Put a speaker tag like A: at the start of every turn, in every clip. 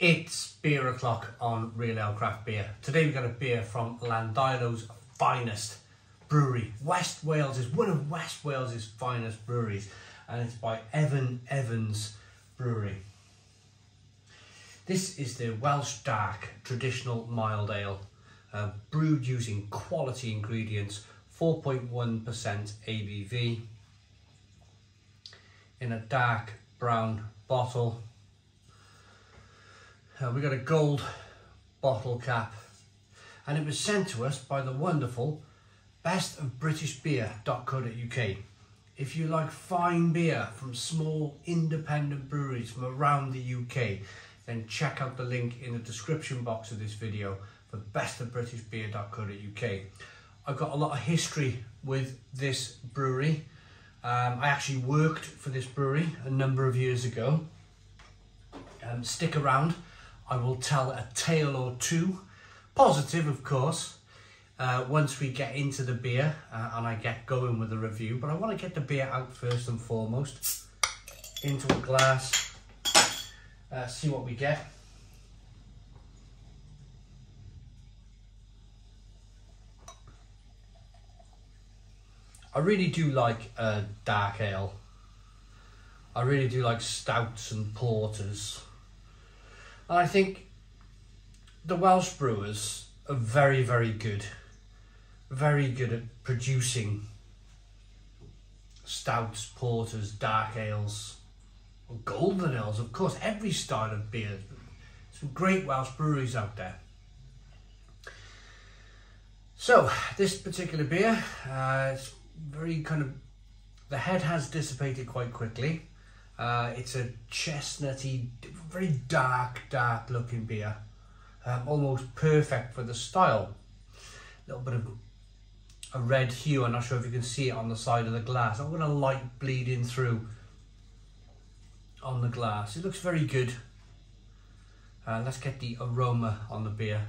A: It's beer o'clock on Real Ale Craft Beer. Today we've got a beer from Llandeilow's finest brewery. West Wales is one of West Wales's finest breweries, and it's by Evan Evans Brewery. This is the Welsh Dark Traditional Mild Ale, brewed using quality ingredients, 4.1% ABV, in a dark brown bottle. We got a gold bottle cap, and it was sent to us by the wonderful bestofbritishbeer.co.uk. If you like fine beer from small independent breweries from around the UK, then check out the link in the description box of this video for bestofbritishbeer.co.uk. I've got a lot of history with this brewery. I actually worked for this brewery a number of years ago. Stick around. I will tell a tale or two, positive of course, once we get into the beer and I get going with the review. But I want to get the beer out first and foremost, into a glass, see what we get. I really do like dark ale. I really do like stouts and porters. And I think the Welsh brewers are very, very good at producing stouts, porters, dark ales, golden ales, of course, every style of beer. Some great Welsh breweries out there. So this particular beer, it's very kind of, the head has dissipated quite quickly. It's a chestnutty, very dark looking beer. Almost perfect for the style. A little bit of a red hue. I'm not sure if you can see it on the side of the glass. I've got a light bleeding through on the glass. It looks very good. Let's get the aroma on the beer.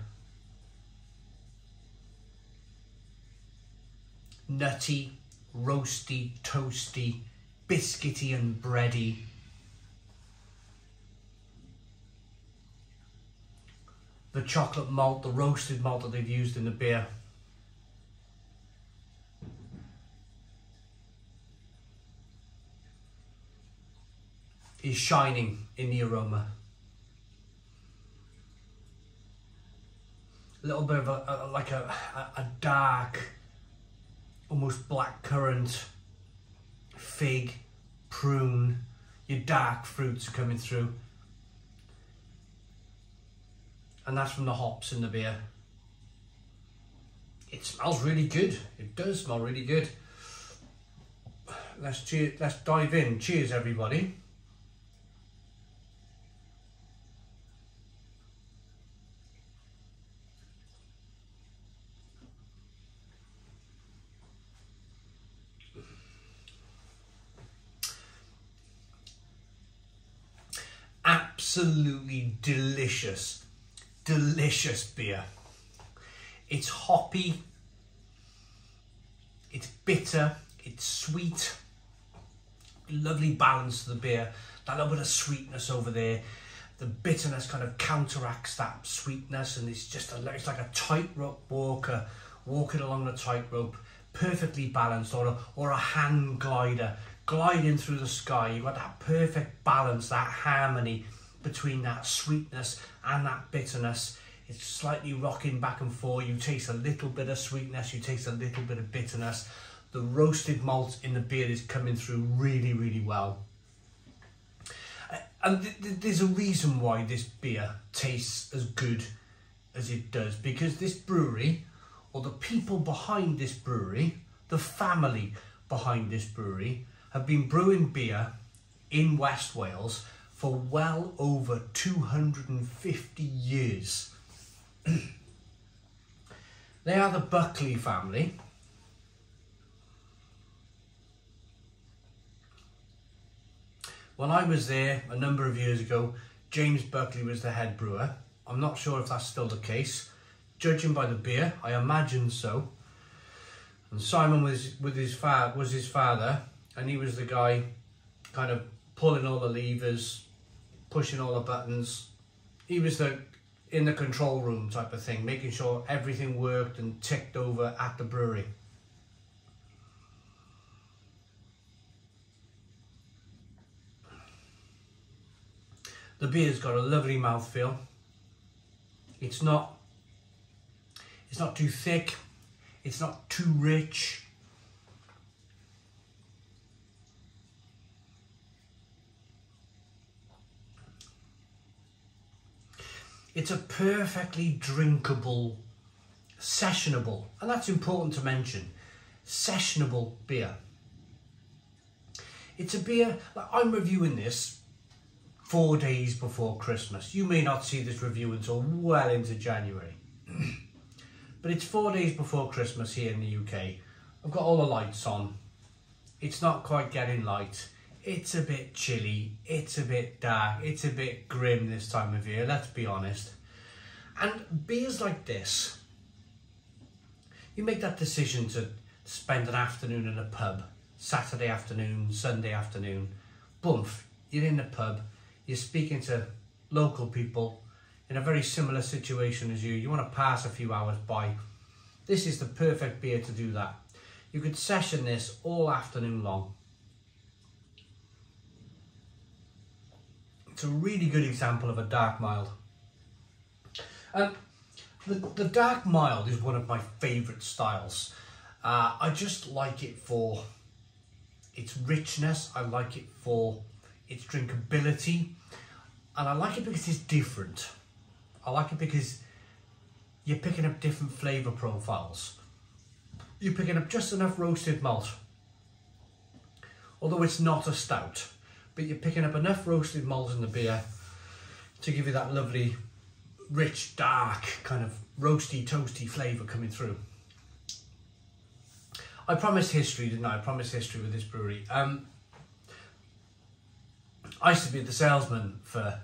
A: Nutty, roasty, toasty, biscuity and bready. The chocolate malt, the roasted malt that they've used in the beer, is shining in the aroma. A little bit of a dark, almost black currant, fig, prune, your dark fruits are coming through. And that's from the hops in the beer. It smells really good. It does smell really good. Let's dive in. Cheers, everybody. Absolutely delicious beer. It's hoppy, it's bitter, it's sweet, lovely balance to the beer. That little bit of sweetness over there, the bitterness kind of counteracts that sweetness, and it's just it's like a tightrope walker walking along the tightrope, perfectly balanced, or a hang glider gliding through the sky. You've got that perfect balance, that harmony between that sweetness and that bitterness. It's slightly rocking back and forth. You taste a little bit of sweetness, you taste a little bit of bitterness. The roasted malt in the beer is coming through really, really well. And there's a reason why this beer tastes as good as it does, because this brewery, or the people behind this brewery, the family behind this brewery, have been brewing beer in West Wales for well over 250 years. They are the Buckley family. When I was there a number of years ago, James Buckley was the head brewer. I'm not sure if that's still the case. Judging by the beer, I imagine so. And Simon was his father, and he was the guy kind of pulling all the levers, pushing all the buttons, he was in the control room type of thing, making sure everything worked and ticked over at the brewery. The beer's got a lovely mouthfeel. It's not too thick, it's not too rich. It's a perfectly drinkable, sessionable, and that's important to mention, sessionable beer. It's a beer, like I'm reviewing this 4 days before Christmas. You may not see this review until well into January. But it's 4 days before Christmas here in the UK. I've got all the lights on. It's not quite getting light. It's a bit chilly. It's a bit dark. It's a bit grim this time of year, let's be honest. And beers like this, you make that decision to spend an afternoon in a pub, Saturday afternoon, Sunday afternoon, boomf, you're in the pub, you're speaking to local people in a very similar situation as you want to pass a few hours by. This is the perfect beer to do that. You could session this all afternoon long. It's a really good example of a dark mild. And the dark mild is one of my favourite styles. I just like it for its richness, I like it for its drinkability, and I like it because it's different. I like it because you're picking up different flavour profiles. You're picking up just enough roasted malt, although it's not a stout, but you're picking up enough roasted malt in the beer to give you that lovely, rich, dark, kind of roasty, toasty flavour coming through. I promised history, didn't I? I promised history with this brewery. I used to be the salesman for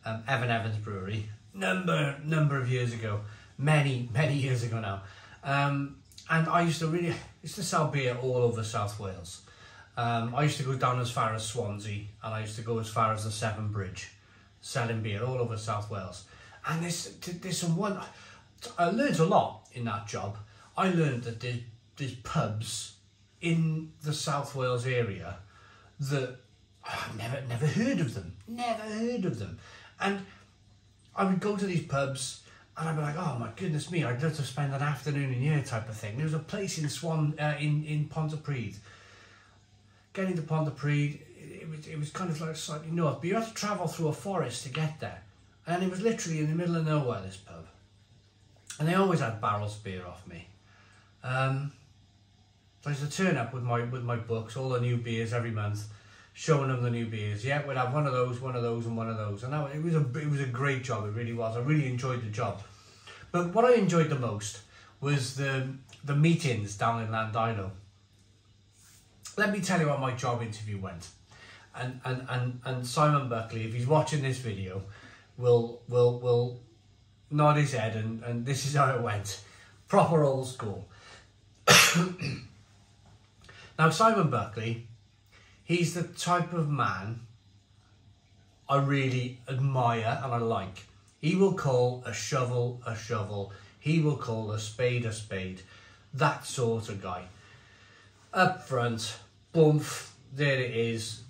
A: Evan Evans Brewery, number of years ago, many years ago now. And I used to sell beer all over South Wales. I used to go down as far as Swansea, and I used to go as far as the Severn Bridge, selling beer all over South Wales. And I learned a lot in that job. I learned that there's pubs in the South Wales area that I've never heard of them. And I would go to these pubs and I'd be like, oh my goodness me, I'd love to spend an afternoon in here type of thing. There was a place in in Pontypridd. Getting to Pontypridd, it was kind of like slightly north, but you had to travel through a forest to get there. And it was literally in the middle of nowhere, this pub. And they always had barrels of beer off me. So I used to turn up with my books, all the new beers every month, showing them the new beers. Yeah, we'd have one of those, and one of those. And it was a great job, it really was. I really enjoyed the job. But what I enjoyed the most was the meetings down in Landilo. Let me tell you how my job interview went. And Simon Buckley, if he's watching this video, will nod his head and this is how it went. Proper old school. Now Simon Buckley, he's the type of man I really admire and I like. He will call a shovel a shovel. He will call a spade a spade. That sort of guy. Up front, boomf, there it is.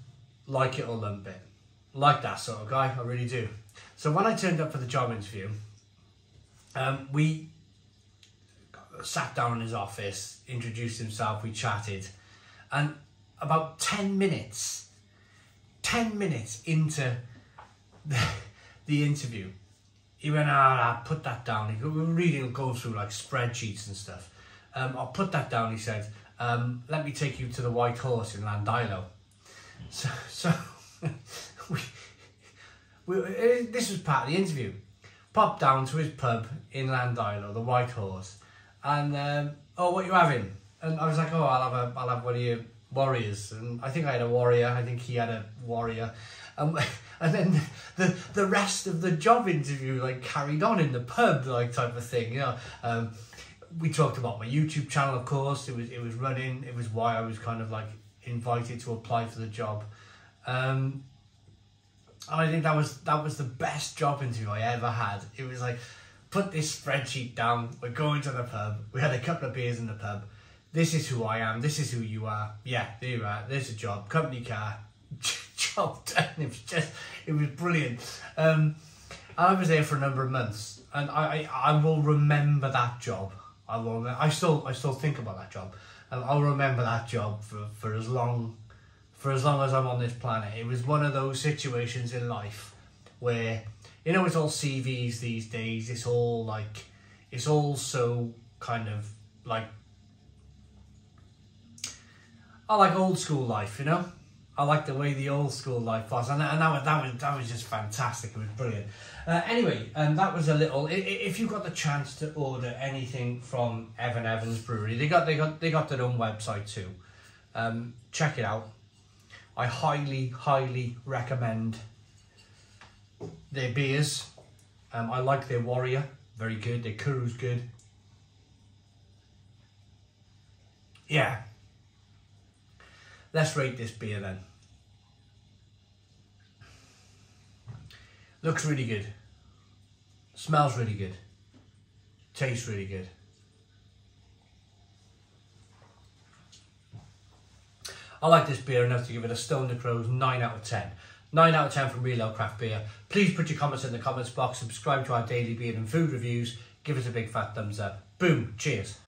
A: Like it or lump it. Like that sort of guy, I really do. So when I turned up for the job interview, we sat down in his office, introduced himself, we chatted, and about 10 minutes into the interview, he went, put that down. We were going through like spreadsheets and stuff. I'll put that down, he said. Let me take you to the White Horse in Landilo. So this was part of the interview. Popped down to his pub in Landilo, the White Horse, and what are you having? And I was like, I'll have one of your warriors. And I think I had a warrior. I think he had a warrior. And then the rest of the job interview like carried on in the pub, like type of thing. You know, we talked about my YouTube channel, of course. It was running. It was why I was kind of like invited to apply for the job. And I think that was the best job interview I ever had. It was like, put this spreadsheet down, we're going to the pub, we had a couple of beers in the pub, this is who I am, this is who you are, yeah, there you are, there's a job, company car, job done. It was brilliant. And I was there for a number of months, and I will remember that job. I still think about that job, and I'll remember that job for as long as I'm on this planet. It was one of those situations in life where, you know, it's all CVs these days. It's all so kind of like, I like old school life, you know. I like the way the old school life was, and that was just fantastic. It was brilliant. Anyway, that was a little. If you got the chance to order anything from Evan Evans Brewery, they got their own website too. Check it out. I highly recommend their beers. I like their Warrior, very good. Their Kuru's good. Yeah. Let's rate this beer then. Looks really good. Smells really good. Tastes really good. I like this beer enough to give it a Stone the Crows 9 out of 10. 9 out of 10 from Real Ale Craft Beer. Please put your comments in the comments box. Subscribe to our daily beer and food reviews. Give us a big fat thumbs up. Boom. Cheers.